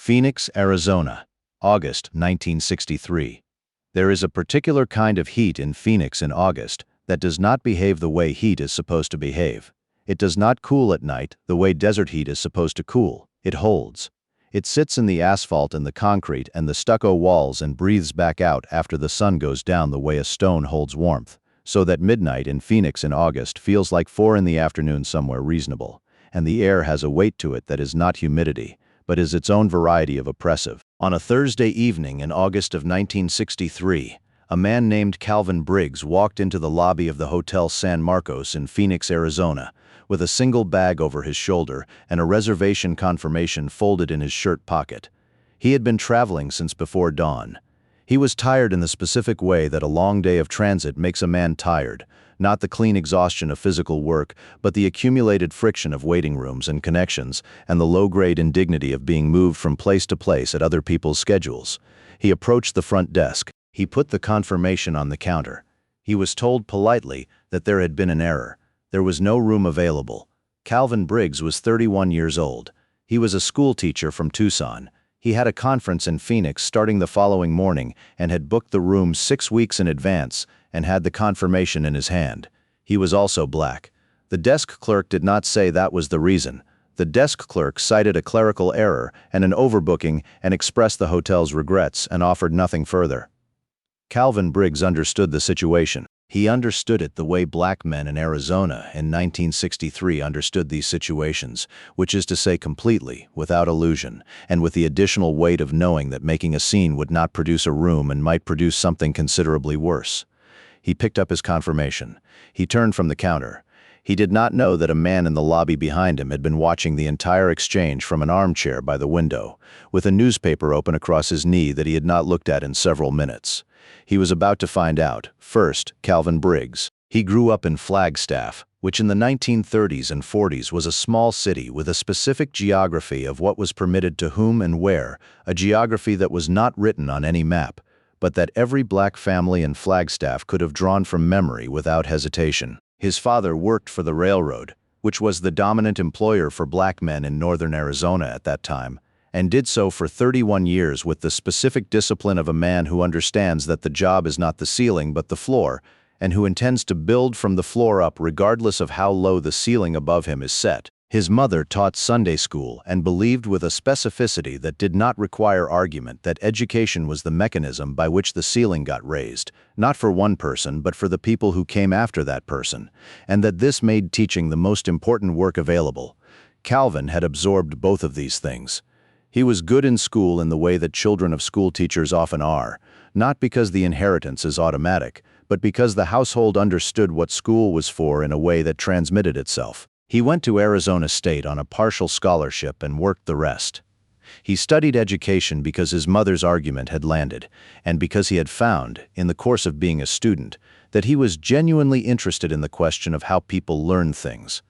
Phoenix, Arizona, August 1963. There is a particular kind of heat in Phoenix in August that does not behave the way heat is supposed to behave. It does not cool at night the way desert heat is supposed to cool. It holds. It sits in the asphalt and the concrete and the stucco walls and breathes back out after the sun goes down the way a stone holds warmth, so that midnight in Phoenix in August feels like 4 in the afternoon somewhere reasonable, and the air has a weight to it that is not humidity, but is its own variety of oppressive. On a Thursday evening in August of 1963, a man named Calvin Briggs walked into the lobby of the Hotel San Marcos in Phoenix, Arizona, with a single bag over his shoulder and a reservation confirmation folded in his shirt pocket. He had been traveling since before dawn. He was tired in the specific way that a long day of transit makes a man tired, not the clean exhaustion of physical work, but the accumulated friction of waiting rooms and connections, and the low-grade indignity of being moved from place to place at other people's schedules. He approached the front desk. He put the confirmation on the counter. He was told politely that there had been an error. There was no room available. Calvin Briggs was 31 years old. He was a school teacher from Tucson. He had a conference in Phoenix starting the following morning and had booked the room 6 weeks in advance and had the confirmation in his hand. He was also black. The desk clerk did not say that was the reason. The desk clerk cited a clerical error and an overbooking and expressed the hotel's regrets and offered nothing further. Calvin Briggs understood the situation. He understood it the way black men in Arizona in 1963 understood these situations, which is to say completely, without illusion, and with the additional weight of knowing that making a scene would not produce a room and might produce something considerably worse. He picked up his confirmation. He turned from the counter. He did not know that a man in the lobby behind him had been watching the entire exchange from an armchair by the window, with a newspaper open across his knee that he had not looked at in several minutes. He was about to find out. First, Calvin Briggs. He grew up in Flagstaff, which in the 1930s and 40s was a small city with a specific geography of what was permitted to whom and where, a geography that was not written on any map, but that every black family in Flagstaff could have drawn from memory without hesitation. His father worked for the railroad, which was the dominant employer for black men in northern Arizona at that time, and did so for 31 years with the specific discipline of a man who understands that the job is not the ceiling but the floor, and who intends to build from the floor up regardless of how low the ceiling above him is set. His mother taught Sunday school and believed with a specificity that did not require argument that education was the mechanism by which the ceiling got raised, not for one person but for the people who came after that person, and that this made teaching the most important work available. Calvin had absorbed both of these things. He was good in school in the way that children of school teachers often are, not because the inheritance is automatic, but because the household understood what school was for in a way that transmitted itself. He went to Arizona State on a partial scholarship and worked the rest. He studied education because his mother's argument had landed, and because he had found, in the course of being a student, that he was genuinely interested in the question of how people learn things,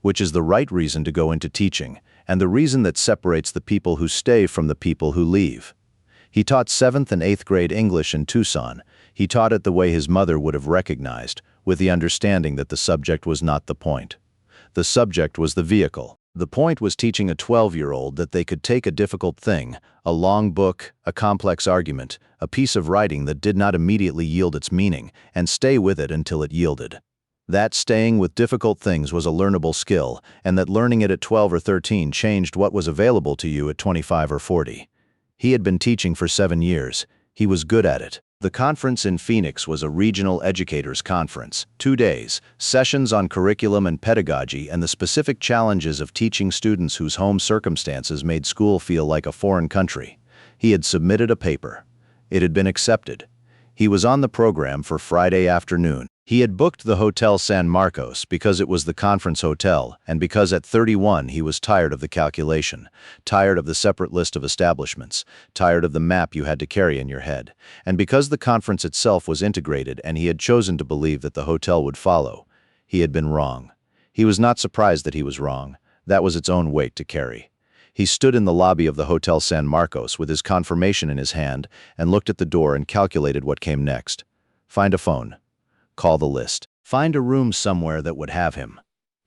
which is the right reason to go into teaching, and the reason that separates the people who stay from the people who leave. He taught 7th and 8th grade English in Tucson. He taught it the way his mother would have recognized, with the understanding that the subject was not the point. The subject was the vehicle. The point was teaching a 12-year-old that they could take a difficult thing, a long book, a complex argument, a piece of writing that did not immediately yield its meaning, and stay with it until it yielded. That staying with difficult things was a learnable skill, and that learning it at 12 or 13 changed what was available to you at 25 or 40. He had been teaching for 7 years. He was good at it. The conference in Phoenix was a regional educators conference, 2 days, sessions on curriculum and pedagogy and the specific challenges of teaching students whose home circumstances made school feel like a foreign country. He had submitted a paper. It had been accepted. He was on the program for Friday afternoon. He had booked the Hotel San Marcos because it was the conference hotel, and because at 31 he was tired of the calculation, tired of the separate list of establishments, tired of the map you had to carry in your head, and because the conference itself was integrated and he had chosen to believe that the hotel would follow. He had been wrong. He was not surprised that he was wrong. That was its own weight to carry. He stood in the lobby of the Hotel San Marcos with his confirmation in his hand and looked at the door and calculated what came next. Find a phone. Call the list. Find a room somewhere that would have him.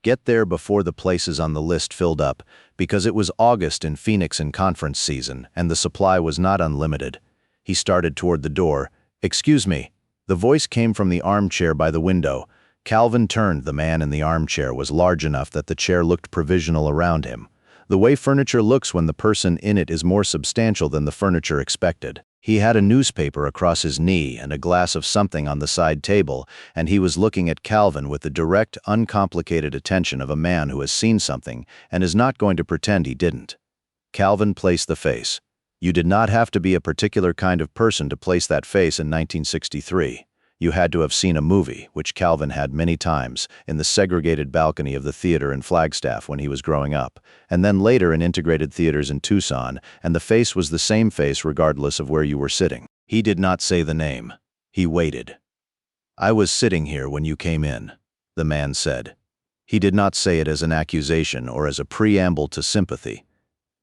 Get there before the places on the list filled up, because it was August in Phoenix in conference season, and the supply was not unlimited. He started toward the door. "Excuse me." The voice came from the armchair by the window. Calvin turned. The man in the armchair was large enough that the chair looked provisional around him. The way furniture looks when the person in it is more substantial than the furniture expected. He had a newspaper across his knee and a glass of something on the side table, and he was looking at Calvin with the direct, uncomplicated attention of a man who has seen something and is not going to pretend he didn't. Calvin placed the face. You did not have to be a particular kind of person to place that face in 1963. You had to have seen a movie, which Calvin had many times, in the segregated balcony of the theater in Flagstaff when he was growing up, and then later in integrated theaters in Tucson, and the face was the same face regardless of where you were sitting. He did not say the name. He waited. "I was sitting here when you came in," the man said. He did not say it as an accusation or as a preamble to sympathy.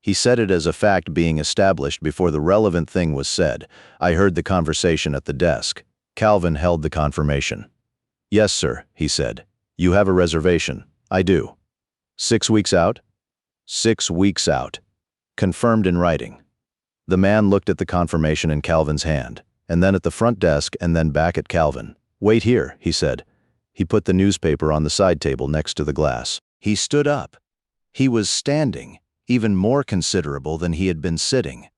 He said it as a fact being established before the relevant thing was said. "I heard the conversation at the desk." Calvin held the confirmation. "Yes, sir," he said. "You have a reservation." "I do." 6 weeks out?" 6 weeks out. Confirmed in writing. The man looked at the confirmation in Calvin's hand, and then at the front desk, and then back at Calvin. "Wait here," he said. He put the newspaper on the side table next to the glass. He stood up. He was standing, even more considerable than he had been sitting.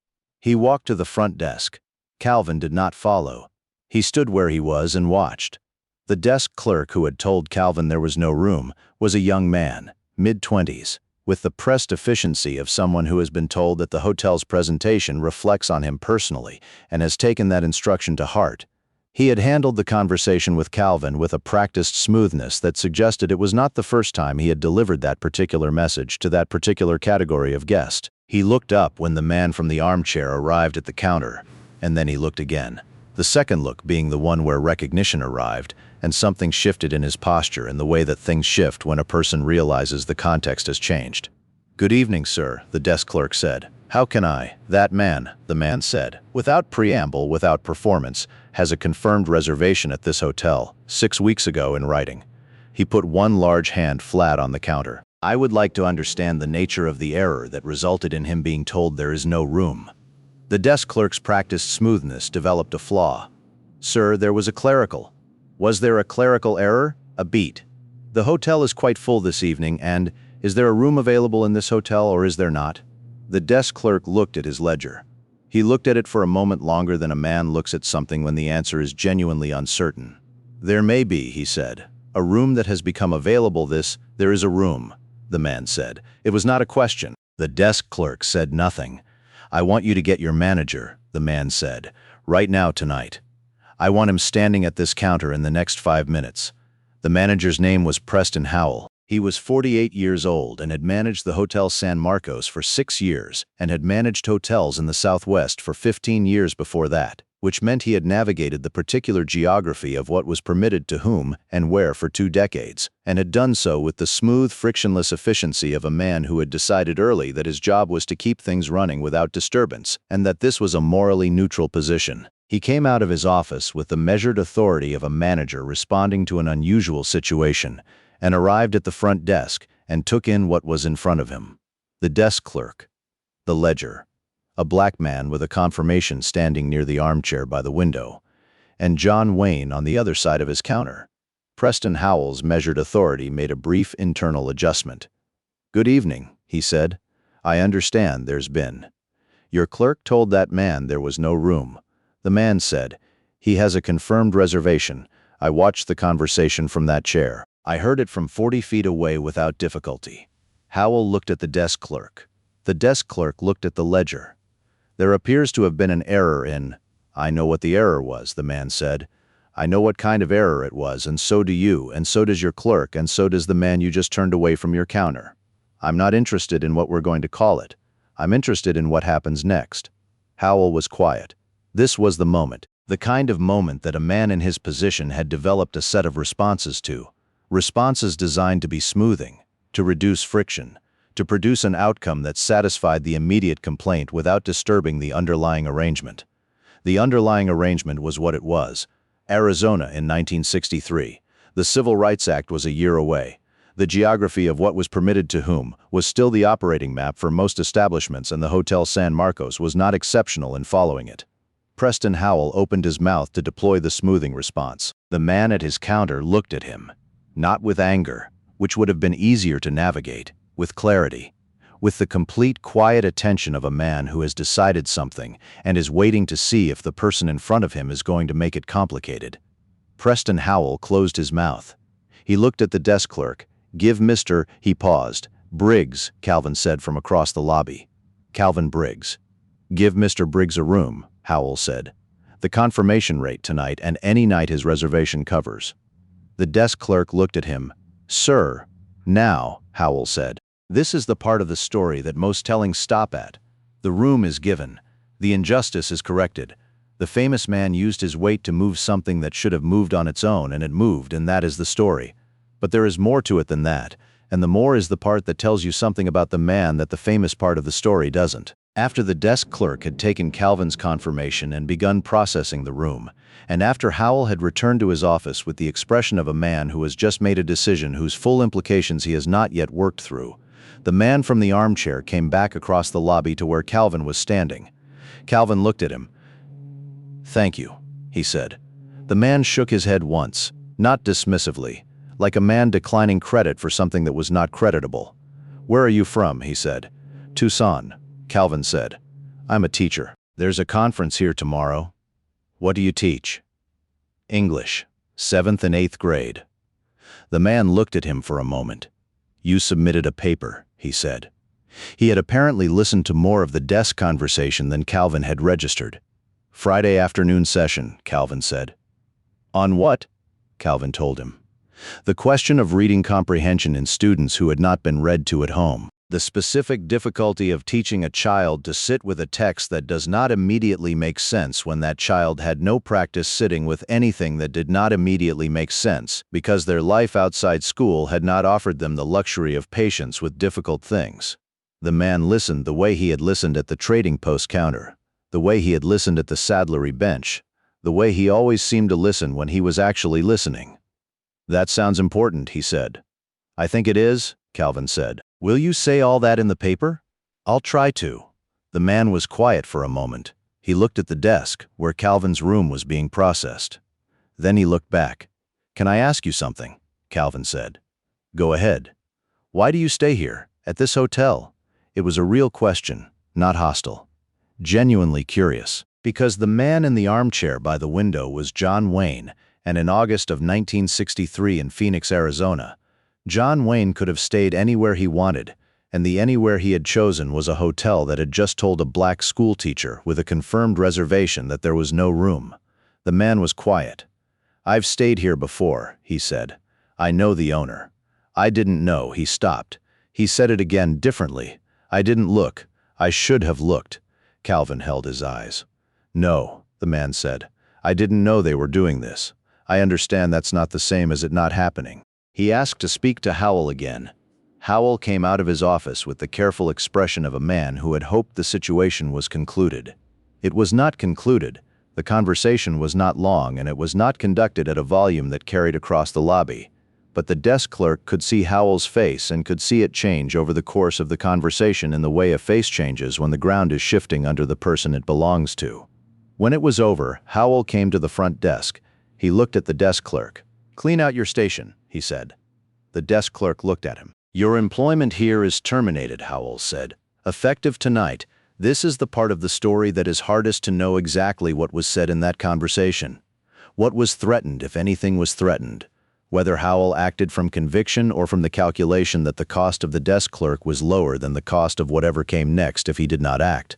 He walked to the front desk. Calvin did not follow. He stood where he was and watched. The desk clerk who had told Calvin there was no room was a young man, mid-20s, with the pressed efficiency of someone who has been told that the hotel's presentation reflects on him personally and has taken that instruction to heart. He had handled the conversation with Calvin with a practiced smoothness that suggested it was not the first time he had delivered that particular message to that particular category of guest. He looked up when the man from the armchair arrived at the counter, and then he looked again. The second look being the one where recognition arrived, and something shifted in his posture in the way that things shift when a person realizes the context has changed. "Good evening, sir," the desk clerk said. "How can I?" "That man," the man said, without preamble, without performance, has a confirmed reservation at this hotel, 6 weeks ago in writing. He put one large hand flat on the counter. "I would like to understand the nature of the error that resulted in him being told there is no room." The desk clerk's practiced smoothness developed a flaw. "Sir, there was a clerical." "Was there a clerical error?" "A beat. The hotel is quite full this evening, and is there a room available in this hotel or is there not?" The desk clerk looked at his ledger. He looked at it for a moment longer than a man looks at something when the answer is genuinely uncertain. "There may be," he said. "A room that has become available there is a room," the man said. It was not a question. The desk clerk said nothing. "I want you to get your manager," the man said, "right now tonight. I want him standing at this counter in the next 5 minutes. The manager's name was Preston Howell. He was 48 years old and had managed the Hotel San Marcos for 6 years and had managed hotels in the Southwest for 15 years before that, which meant he had navigated the particular geography of what was permitted to whom and where for 2 decades, and had done so with the smooth, frictionless efficiency of a man who had decided early that his job was to keep things running without disturbance, and that this was a morally neutral position. He came out of his office with the measured authority of a manager responding to an unusual situation, and arrived at the front desk and took in what was in front of him. The desk clerk, the ledger, a black man with a confirmation standing near the armchair by the window, and John Wayne on the other side of his counter. Preston Howell's measured authority made a brief internal adjustment. "Good evening," he said. "I understand there's been. Your clerk told that man there was no room." The man said, "He has a confirmed reservation. I watched the conversation from that chair. I heard it from 40 feet away without difficulty." Howell looked at the desk clerk. The desk clerk looked at the ledger. "There appears to have been an error in—" "I know what the error was," the man said. "I know what kind of error it was, and so do you, and so does your clerk, and so does the man you just turned away from your counter. I'm not interested in what we're going to call it. I'm interested in what happens next." Howell was quiet. This was the moment, the kind of moment that a man in his position had developed a set of responses to. Responses designed to be smoothing, to reduce friction, to produce an outcome that satisfied the immediate complaint without disturbing the underlying arrangement. The underlying arrangement was what it was. Arizona in 1963. The Civil Rights Act was a year away. The geography of what was permitted to whom was still the operating map for most establishments, and the Hotel San Marcos was not exceptional in following it. Preston Howell opened his mouth to deploy the smoothing response. The man at his counter looked at him, not with anger, which would have been easier to navigate, with clarity, with the complete quiet attention of a man who has decided something and is waiting to see if the person in front of him is going to make it complicated. Preston Howell closed his mouth. He looked at the desk clerk. "Give Mr." He paused. "Briggs," Calvin said from across the lobby. "Calvin Briggs." "Give Mr. Briggs a room," Howell said. "The confirmation rate tonight and any night his reservation covers." The desk clerk looked at him. "Sir." "Now," Howell said. "This is the part of the story that most tellings stop at. The room is given. The injustice is corrected. The famous man used his weight to move something that should have moved on its own, and it moved, and that is the story. But there is more to it than that, and the more is the part that tells you something about the man that the famous part of the story doesn't." After the desk clerk had taken Calvin's confirmation and begun processing the room, and after Howell had returned to his office with the expression of a man who has just made a decision whose full implications he has not yet worked through, the man from the armchair came back across the lobby to where Calvin was standing. Calvin looked at him. "Thank you," he said. The man shook his head once, not dismissively, like a man declining credit for something that was not creditable. "Where are you from?" he said. "Tucson," Calvin said. "I'm a teacher. There's a conference here tomorrow." "What do you teach?" "English, 7th and 8th grade." The man looked at him for a moment. "You submitted a paper," he said. He had apparently listened to more of the desk conversation than Calvin had registered. "Friday afternoon session," Calvin said. "On what?" Calvin told him. "The question of reading comprehension in students who had not been read to at home. The specific difficulty of teaching a child to sit with a text that does not immediately make sense when that child had no practice sitting with anything that did not immediately make sense, because their life outside school had not offered them the luxury of patience with difficult things." The man listened the way he had listened at the trading post counter, the way he had listened at the saddlery bench, the way he always seemed to listen when he was actually listening. "That sounds important," he said. "I think it is," Calvin said. "Will you say all that in the paper?" "I'll try to." The man was quiet for a moment. He looked at the desk, where Calvin's room was being processed. Then he looked back. "Can I ask you something?" Calvin said. "Go ahead." "Why do you stay here, at this hotel?" It was a real question, not hostile. Genuinely curious. Because the man in the armchair by the window was John Wayne, and in August of 1963 in Phoenix, Arizona, John Wayne could have stayed anywhere he wanted, and the anywhere he had chosen was a hotel that had just told a black school teacher with a confirmed reservation that there was no room. The man was quiet. "I've stayed here before," he said. "I know the owner." "I didn't know," he stopped. He said it again differently. "I didn't look. I should have looked." Calvin held his eyes. "No," the man said. "I didn't know they were doing this. I understand that's not the same as it not happening." He asked to speak to Howell again. Howell came out of his office with the careful expression of a man who had hoped the situation was concluded. It was not concluded. The conversation was not long, and it was not conducted at a volume that carried across the lobby. But the desk clerk could see Howell's face and could see it change over the course of the conversation in the way a face changes when the ground is shifting under the person it belongs to. When it was over, Howell came to the front desk. He looked at the desk clerk. "Clean out your station," he said. The desk clerk looked at him. "Your employment here is terminated," Howell said. "Effective tonight." This is the part of the story that is hardest to know exactly what was said in that conversation. What was threatened, if anything was threatened? Whether Howell acted from conviction or from the calculation that the cost of the desk clerk was lower than the cost of whatever came next if he did not act.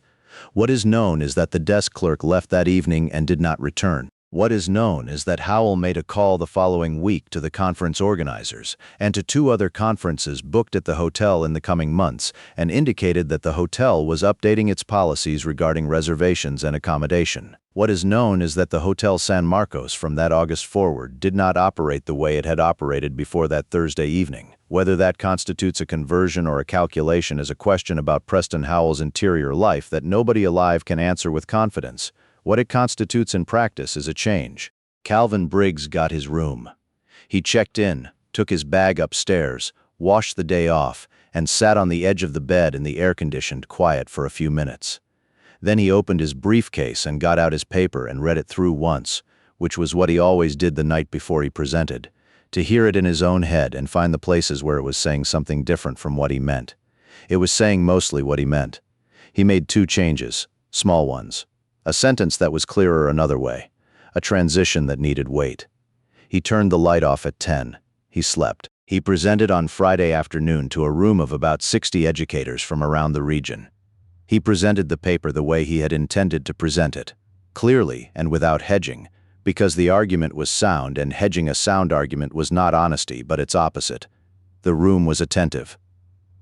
What is known is that the desk clerk left that evening and did not return. What is known is that Howell made a call the following week to the conference organizers and to 2 other conferences booked at the hotel in the coming months, and indicated that the hotel was updating its policies regarding reservations and accommodation. What is known is that the Hotel San Marcos from that August forward did not operate the way it had operated before that Thursday evening. Whether that constitutes a conversion or a calculation is a question about Preston Howell's interior life that nobody alive can answer with confidence. What it constitutes in practice is a change. Calvin Briggs got his room. He checked in, took his bag upstairs, washed the day off, and sat on the edge of the bed in the air-conditioned quiet for a few minutes. Then he opened his briefcase and got out his paper and read it through once, which was what he always did the night before he presented, to hear it in his own head and find the places where it was saying something different from what he meant. It was saying mostly what he meant. He made 2 changes, small ones. A sentence that was clearer another way. A transition that needed weight. He turned the light off at 10. He slept. He presented on Friday afternoon to a room of about 60 educators from around the region. He presented the paper the way he had intended to present it, clearly and without hedging, because the argument was sound and hedging a sound argument was not honesty but its opposite. The room was attentive.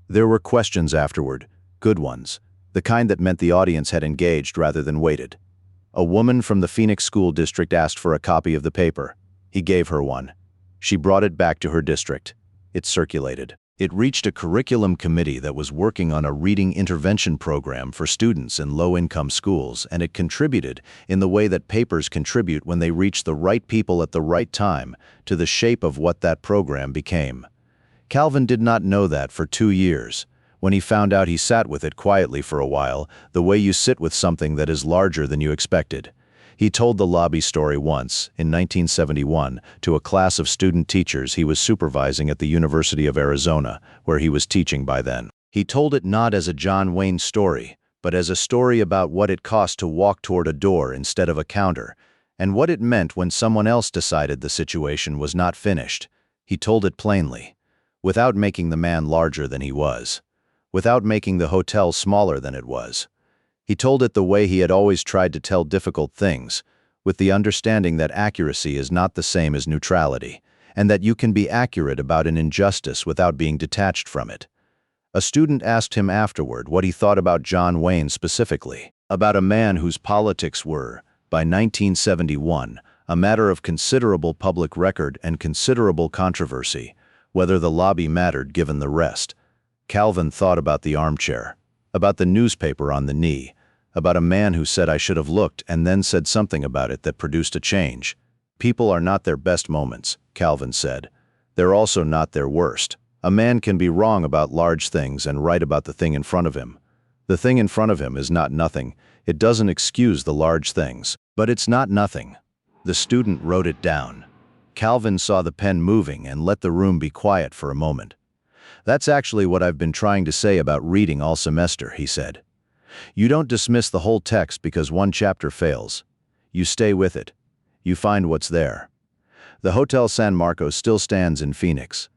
There were questions afterward, good ones, the kind that meant the audience had engaged rather than waited. A woman from the Phoenix School District asked for a copy of the paper. He gave her one. She brought it back to her district. It circulated. It reached a curriculum committee that was working on a reading intervention program for students in low-income schools, and it contributed, in the way that papers contribute when they reach the right people at the right time, to the shape of what that program became. Calvin did not know that for 2 years. When he found out, he sat with it quietly for a while, the way you sit with something that is larger than you expected. He told the lobby story once, in 1971, to a class of student teachers he was supervising at the University of Arizona, where he was teaching by then. He told it not as a John Wayne story, but as a story about what it cost to walk toward a door instead of a counter, and what it meant when someone else decided the situation was not finished. He told it plainly, without making the man larger than he was, without making the hotel smaller than it was. He told it the way he had always tried to tell difficult things, with the understanding that accuracy is not the same as neutrality, and that you can be accurate about an injustice without being detached from it. A student asked him afterward what he thought about John Wayne specifically, about a man whose politics were, by 1971, a matter of considerable public record and considerable controversy, whether the lobby mattered given the rest. Calvin thought about the armchair, about the newspaper on the knee, about a man who said I should have looked and then said something about it that produced a change. People are not their best moments, Calvin said. They're also not their worst. A man can be wrong about large things and right about the thing in front of him. The thing in front of him is not nothing. It doesn't excuse the large things, but it's not nothing. The student wrote it down. Calvin saw the pen moving and let the room be quiet for a moment. That's actually what I've been trying to say about reading all semester, he said. You don't dismiss the whole text because one chapter fails. You stay with it. You find what's there. The Hotel San Marcos still stands in Phoenix.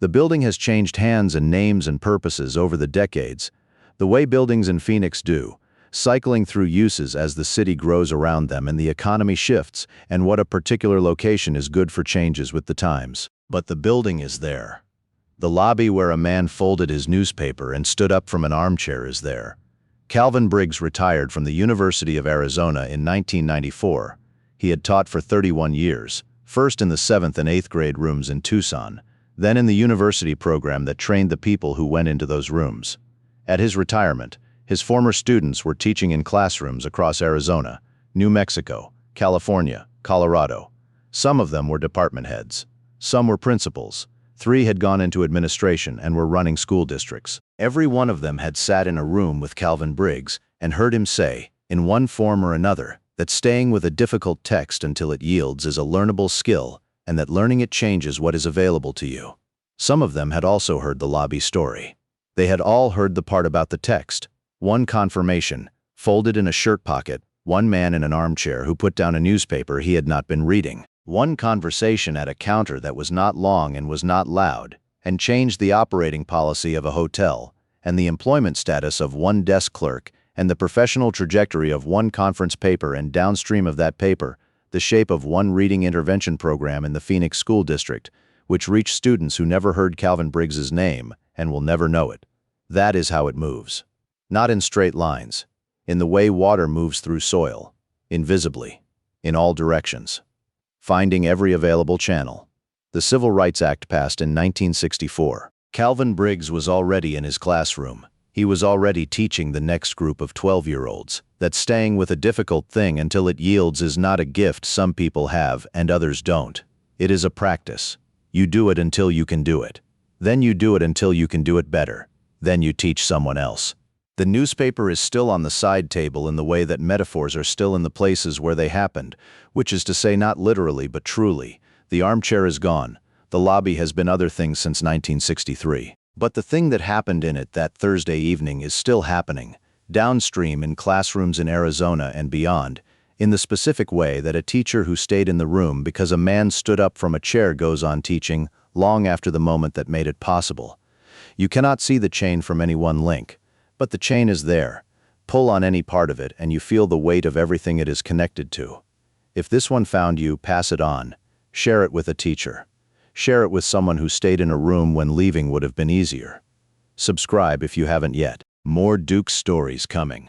The building has changed hands and names and purposes over the decades, the way buildings in Phoenix do, cycling through uses as the city grows around them and the economy shifts, and what a particular location is good for changes with the times. But the building is there. The lobby where a man folded his newspaper and stood up from an armchair is there. Calvin Briggs retired from the University of Arizona in 1994. He had taught for 31 years, first in the 7th and 8th grade rooms in Tucson, then in the university program that trained the people who went into those rooms. At his retirement, his former students were teaching in classrooms across Arizona, New Mexico, California, Colorado. Some of them were department heads. Some were principals. 3 had gone into administration and were running school districts. Every one of them had sat in a room with Calvin Briggs and heard him say, in one form or another, that staying with a difficult text until it yields is a learnable skill, and that learning it changes what is available to you. Some of them had also heard the lobby story. They had all heard the part about the text. One confirmation, folded in a shirt pocket, one man in an armchair who put down a newspaper he had not been reading. One conversation at a counter that was not long and was not loud, and changed the operating policy of a hotel, and the employment status of one desk clerk, and the professional trajectory of one conference paper, and downstream of that paper, the shape of one reading intervention program in the Phoenix School District, which reached students who never heard Calvin Briggs's name and will never know it. That is how it moves. Not in straight lines, in the way water moves through soil, invisibly, in all directions. Finding every available channel. The Civil Rights Act passed in 1964. Calvin Briggs was already in his classroom. He was already teaching the next group of 12-year-olds that staying with a difficult thing until it yields is not a gift some people have and others don't. It is a practice. You do it until you can do it. Then you do it until you can do it better. Then you teach someone else. The newspaper is still on the side table in the way that metaphors are still in the places where they happened, which is to say not literally but truly. The armchair is gone. The lobby has been other things since 1963. But the thing that happened in it that Thursday evening is still happening, downstream in classrooms in Arizona and beyond, in the specific way that a teacher who stayed in the room because a man stood up from a chair goes on teaching long after the moment that made it possible. You cannot see the chain from any one link, but the chain is there. Pull on any part of it and you feel the weight of everything it is connected to. If this one found you, pass it on. Share it with a teacher. Share it with someone who stayed in a room when leaving would have been easier. Subscribe if you haven't yet. More Duke's stories coming.